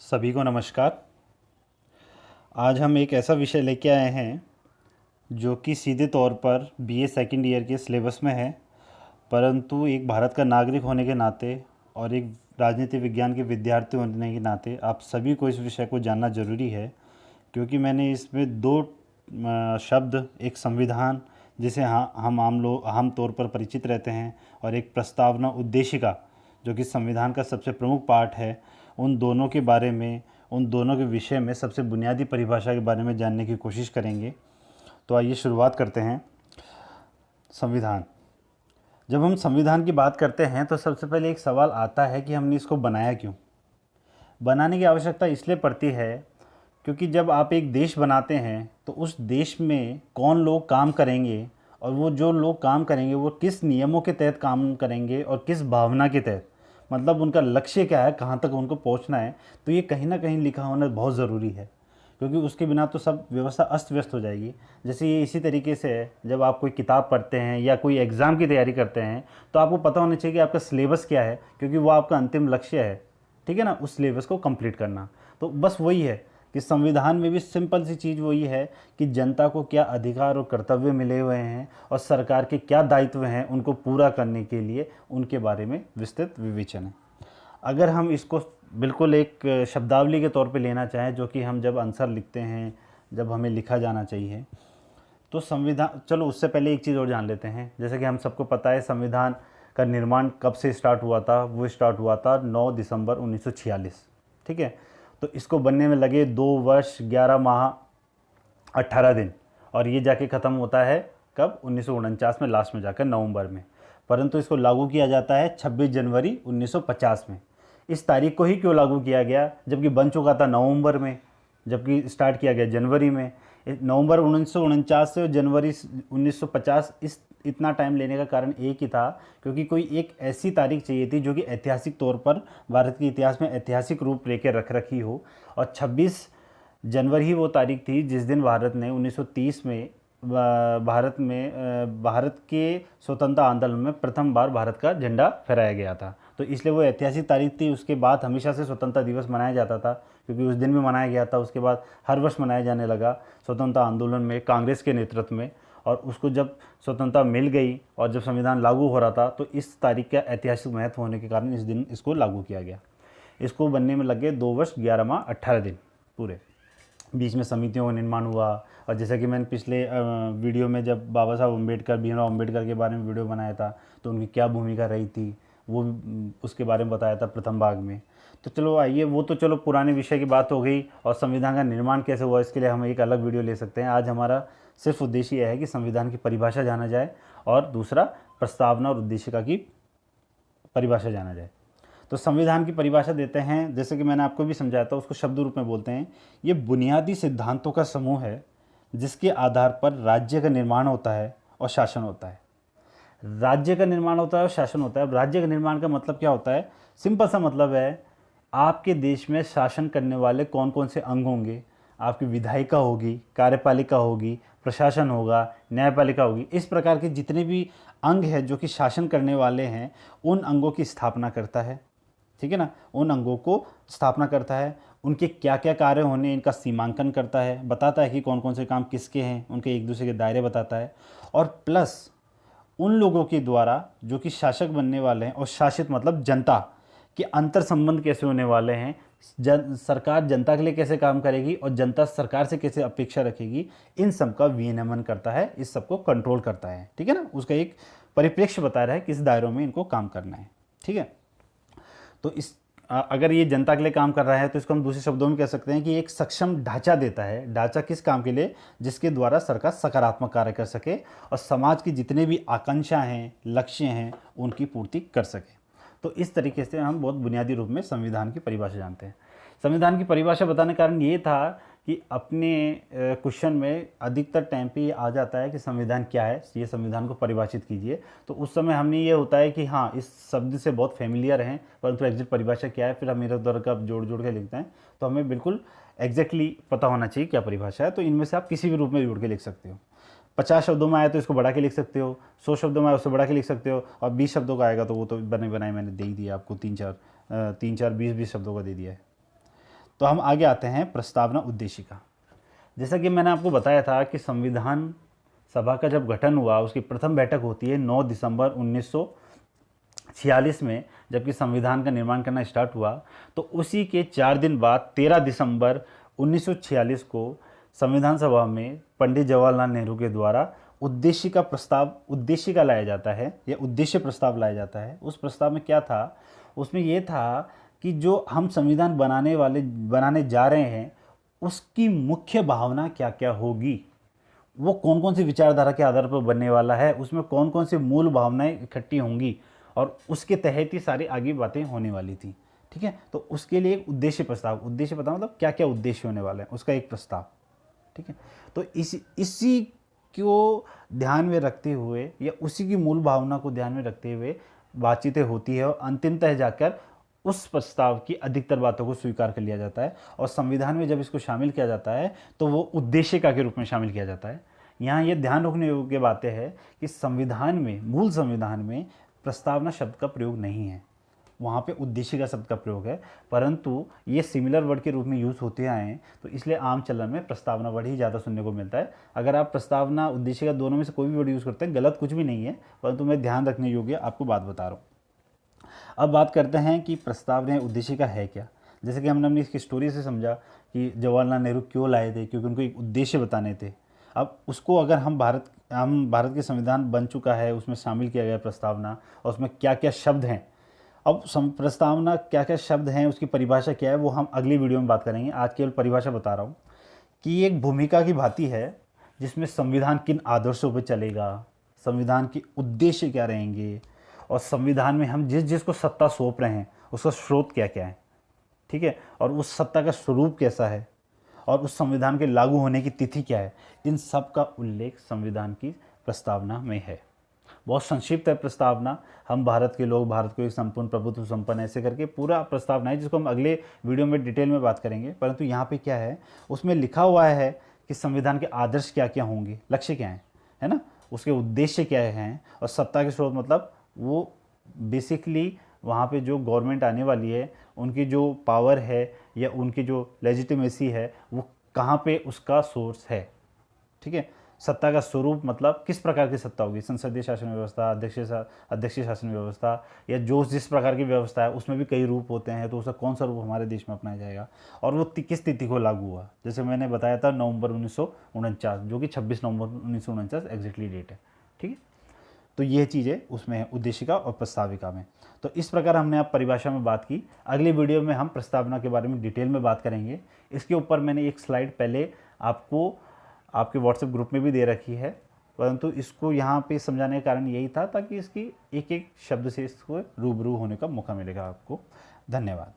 सभी को नमस्कार। आज हम एक ऐसा विषय लेके आए हैं जो कि सीधे तौर पर बीए सेकंड ईयर के सिलेबस में है, परंतु एक भारत का नागरिक होने के नाते और एक राजनीति विज्ञान के विद्यार्थी होने के नाते आप सभी को इस विषय को जानना ज़रूरी है। क्योंकि मैंने इसमें दो शब्द, एक संविधान जिसे हम आम लोग आम तौर पर परिचित रहते हैं, और एक प्रस्तावना उद्देशिका जो कि संविधान का सबसे प्रमुख पार्ट है, उन दोनों के बारे में, उन दोनों के विषय में सबसे बुनियादी परिभाषा के बारे में जानने की कोशिश करेंगे। तो आइए शुरुआत करते हैं। संविधान। जब हम संविधान की बात करते हैं तो सबसे पहले एक सवाल आता है कि हमने इसको बनाया क्यों। बनाने की आवश्यकता इसलिए पड़ती है क्योंकि जब आप एक देश बनाते हैं तो उस देश में कौन लोग काम करेंगे, और वो जो लोग काम करेंगे वो किस नियमों के तहत काम करेंगे और किस भावना के तहत, मतलब उनका लक्ष्य क्या है, कहाँ तक उनको पहुँचना है। तो ये कहीं ना कहीं लिखा होना बहुत ज़रूरी है, क्योंकि उसके बिना तो सब व्यवस्था अस्त व्यस्त हो जाएगी। जैसे ये इसी तरीके से है, जब आप कोई किताब पढ़ते हैं या कोई एग्ज़ाम की तैयारी करते हैं तो आपको पता होना चाहिए कि आपका सिलेबस क्या है, क्योंकि वो आपका अंतिम लक्ष्य है, ठीक है ना, उस सिलेबस को कंप्लीट करना। तो बस वही है कि संविधान में भी सिंपल सी चीज़ वही है कि जनता को क्या अधिकार और कर्तव्य मिले हुए हैं और सरकार के क्या दायित्व हैं उनको पूरा करने के लिए, उनके बारे में विस्तृत विवेचन है। अगर हम इसको बिल्कुल एक शब्दावली के तौर पे लेना चाहें, जो कि हम जब आंसर लिखते हैं, जब हमें लिखा जाना चाहिए, तो संविधान, चलो उससे पहले एक चीज़ और जान लेते हैं। जैसे कि हम सबको पता है संविधान का निर्माण कब से स्टार्ट हुआ था। वो स्टार्ट हुआ था 9 दिसंबर 1946, ठीक है। तो इसको बनने में लगे 2 वर्ष 11 माह 18 दिन, और ये जाके ख़त्म होता है कब, 1949 में, लास्ट में जाकर नवंबर में। परंतु इसको लागू किया जाता है 26 जनवरी 1950 में। इस तारीख को ही क्यों लागू किया गया, जबकि बन चुका था नवंबर में, जबकि स्टार्ट किया गया जनवरी में। नवंबर 1949 से जनवरी 1950, इस इतना टाइम लेने का कारण एक ही था, क्योंकि कोई एक ऐसी तारीख चाहिए थी जो कि ऐतिहासिक तौर पर भारत के इतिहास में ऐतिहासिक रूप लेकर रख रखी हो। और 26 जनवरी ही वो तारीख थी जिस दिन भारत ने 1930 में भारत के स्वतंत्रता आंदोलन में प्रथम बार भारत का झंडा फहराया गया था। तो इसलिए वो ऐतिहासिक तारीख थी। उसके बाद हमेशा से स्वतंत्रता दिवस मनाया जाता था, क्योंकि उस दिन भी मनाया गया था। उसके बाद हर वर्ष मनाया जाने लगा स्वतंत्रता आंदोलन में कांग्रेस के नेतृत्व में। और उसको जब स्वतंत्रता मिल गई और जब संविधान लागू हो रहा था, तो इस तारीख का ऐतिहासिक महत्व होने के कारण इस दिन इसको लागू किया गया। इसको बनने में लगे 2 वर्ष 11 माह 18 दिन पूरे। बीच में समितियों का निर्माण हुआ, और जैसा कि मैंने पिछले वीडियो में जब बाबा साहब अम्बेडकर, भीमराव अम्बेडकर के बारे में वीडियो बनाया था, तो उनकी क्या भूमिका रही थी वो उसके बारे में बताया था प्रथम भाग में। तो चलो आइए, वो तो चलो पुराने विषय की बात हो गई। और संविधान का निर्माण कैसे हुआ इसके लिए हम एक अलग वीडियो ले सकते हैं। आज हमारा सिर्फ उद्देश्य यह है कि संविधान की परिभाषा जाना जाए, और दूसरा प्रस्तावना और उद्देशिका की परिभाषा जाना जाए। तो संविधान की परिभाषा देते हैं, जैसे कि मैंने आपको भी समझाया था, उसको शब्द रूप में बोलते हैं। ये बुनियादी सिद्धांतों का समूह है जिसके आधार पर राज्य का निर्माण होता है और शासन होता है। राज्य का निर्माण होता है और शासन होता है। अब राज्य का निर्माण का मतलब क्या होता है? सिंपल सा मतलब है, आपके देश में शासन करने वाले कौन कौन से अंग होंगे। आपकी विधायिका होगी, कार्यपालिका होगी, प्रशासन होगा, न्यायपालिका होगी। इस प्रकार के जितने भी अंग हैं जो कि शासन करने वाले हैं, उन अंगों की स्थापना करता है, ठीक है ना। उन अंगों को स्थापना करता है, उनके क्या क्या कार्य होने इनका सीमांकन करता है, बताता है कि कौन कौन से काम किसके हैं, उनके एक दूसरे के दायरे बताता है। और प्लस उन लोगों के द्वारा जो कि शासक बनने वाले हैं, और शासित मतलब जनता के अंतर संबंध कैसे होने वाले हैं, सरकार जनता के लिए कैसे काम करेगी और जनता सरकार से कैसे अपेक्षा रखेगी, इन सब का विनियमन करता है, इस सब को कंट्रोल करता है, ठीक है ना। उसका एक परिप्रेक्ष्य बता रहा है किस दायरों में इनको काम करना है, ठीक है। तो अगर ये जनता के लिए काम कर रहा है तो इसको हम दूसरे शब्दों में कह सकते हैं कि एक सक्षम ढांचा देता है। ढांचा किस काम के लिए? जिसके द्वारा सरकार सकारात्मक कार्य कर सके और समाज की जितने भी आकांक्षा हैं, लक्ष्य हैं, उनकी पूर्ति कर सके। तो इस तरीके से हम बहुत बुनियादी रूप में संविधान की परिभाषा जानते हैं। संविधान की परिभाषा बताने का कारण ये था कि अपने क्वेश्चन में अधिकतर टाइम पे ये आ जाता है कि संविधान क्या है, ये संविधान को परिभाषित कीजिए। तो उस समय हमने ये होता है कि हाँ, इस शब्द से बहुत फेमिलियर हैं, परंतु एग्जैक्ट परिभाषा क्या है, फिर हम इधर उधर का जोड़ जोड़ के लिखते हैं। तो हमें बिल्कुल एग्जैक्टली पता होना चाहिए क्या परिभाषा है। तो इनमें से आप किसी भी रूप में जोड़ के लिख सकते हो। 50 शब्दों में आया तो इसको बढ़ा के लिख सकते हो, 100 शब्दों में आया उससे बढ़ा के लिख सकते हो, और 20 शब्दों का आएगा तो वो तो बने बनाए मैंने दे ही दिया आपको, तीन चार 20 शब्दों का दे दिया है। तो हम आगे आते हैं प्रस्तावना उद्देशिका। जैसा कि मैंने आपको बताया था कि संविधान सभा का जब गठन हुआ, उसकी प्रथम बैठक होती है 9 दिसंबर 1946 में, जबकि संविधान का निर्माण करना स्टार्ट हुआ। तो उसी के 4 दिन बाद 13 दिसंबर 1946 को संविधान सभा में पंडित जवाहरलाल नेहरू के द्वारा उद्देशिका लाया जाता है, या उद्देश्य प्रस्ताव लाया जाता है। उस प्रस्ताव में क्या था? उसमें ये था कि जो हम संविधान बनाने जा रहे हैं, उसकी मुख्य भावना क्या क्या होगी, वो कौन कौन सी विचारधारा के आधार पर बनने वाला है, उसमें कौन कौन सी मूल भावनाएं इकट्ठी होंगी, और उसके तहत ही सारी आगे बातें होने वाली थी। ठीक है, तो उसके लिए एक उद्देश्य प्रस्ताव मतलब क्या क्या उद्देश्य होने वाले हैं, उसका एक प्रस्ताव। ठीक है, तो इसी को ध्यान में रखते हुए, या उसी की मूल भावना को ध्यान में रखते हुए बातचीतें होती है, और अंतिमतः जाकर उस प्रस्ताव की अधिकतर बातों को स्वीकार कर लिया जाता है। और संविधान में जब इसको शामिल किया जाता है तो वो उद्देशिका के रूप में शामिल किया जाता है। यहाँ ये ध्यान रखने योग्य बातें हैं कि मूल संविधान में प्रस्तावना शब्द का प्रयोग नहीं है, वहाँ पे उद्देशिका शब्द का प्रयोग है। परंतु ये सिमिलर वर्ड के रूप में यूज़ होते आए हैं, तो इसलिए आम चलन में प्रस्तावना वर्ड ही ज़्यादा सुनने को मिलता है। अगर आप प्रस्तावना उद्देशिका दोनों में से कोई भी वर्ड यूज़ करते हैं, गलत कुछ भी नहीं है, परंतु मैं ध्यान रखने योग्य आपको बात बता रहा हूँ। अब बात करते हैं कि प्रस्तावना उद्देशिका है क्या। जैसे कि हमने अपनी इसकी स्टोरी से समझा कि जवाहरलाल नेहरू क्यों लाए थे, क्योंकि उनको एक उद्देश्य बताने थे। अब उसको अगर हम भारत के संविधान बन चुका है, उसमें शामिल किया गया प्रस्तावना, और उसमें क्या क्या शब्द हैं। अब प्रस्तावना क्या क्या शब्द हैं, उसकी परिभाषा क्या है, वो हम अगली वीडियो में बात करेंगे। आज केवल परिभाषा बता रहा हूँ कि ये एक भूमिका की भांति है, जिसमें संविधान किन आदर्शों पर चलेगा, संविधान के उद्देश्य क्या रहेंगे, और संविधान में हम जिस जिसको सत्ता सौंप रहे हैं उसका स्रोत क्या क्या है। ठीक है, और उस सत्ता का स्वरूप कैसा है, और उस संविधान के लागू होने की तिथि क्या है, इन सब का उल्लेख संविधान की प्रस्तावना में है। बहुत संक्षिप्त है प्रस्तावना। हम भारत के लोग, भारत को एक संपूर्ण प्रभुत्व संपन्न, ऐसे करके पूरा प्रस्तावना है, जिसको हम अगले वीडियो में डिटेल में बात करेंगे। परंतु यहाँ पे क्या है, उसमें लिखा हुआ है कि संविधान के आदर्श क्या क्या होंगे, लक्ष्य क्या है ना, उसके उद्देश्य क्या हैं, और सत्ता के स्रोत मतलब वो बेसिकली वहाँ पे जो गवर्नमेंट आने वाली है, उनकी जो पावर है या उनकी जो लेजिटिमेसी है, वो कहाँ पे उसका सोर्स है। ठीक है, सत्ता का स्वरूप मतलब किस प्रकार की सत्ता होगी, संसदीय शासन व्यवस्था, अध्यक्षीय शासन व्यवस्था, या जो जिस प्रकार की व्यवस्था है उसमें भी कई रूप होते हैं, तो उसका कौन सा रूप हमारे देश में अपनाया जाएगा, और वो किस तिथि को लागू हुआ। जैसे मैंने बताया था नवंबर 1949, जो कि 26 नवंबर 1949 एग्जैक्टली डेट है। ठीक है, तो ये चीज़ें उसमें है उद्देशिका और प्रस्ताविका में। तो इस प्रकार हमने आप परिभाषा में बात की। अगली वीडियो में हम प्रस्तावना के बारे में डिटेल में बात करेंगे। इसके ऊपर मैंने एक स्लाइड पहले आपको आपके व्हाट्सएप ग्रुप में भी दे रखी है, परंतु इसको यहाँ पे समझाने का कारण यही था ताकि इसकी एक एक शब्द से इसको रूबरू होने का मौका मिलेगा आपको। धन्यवाद।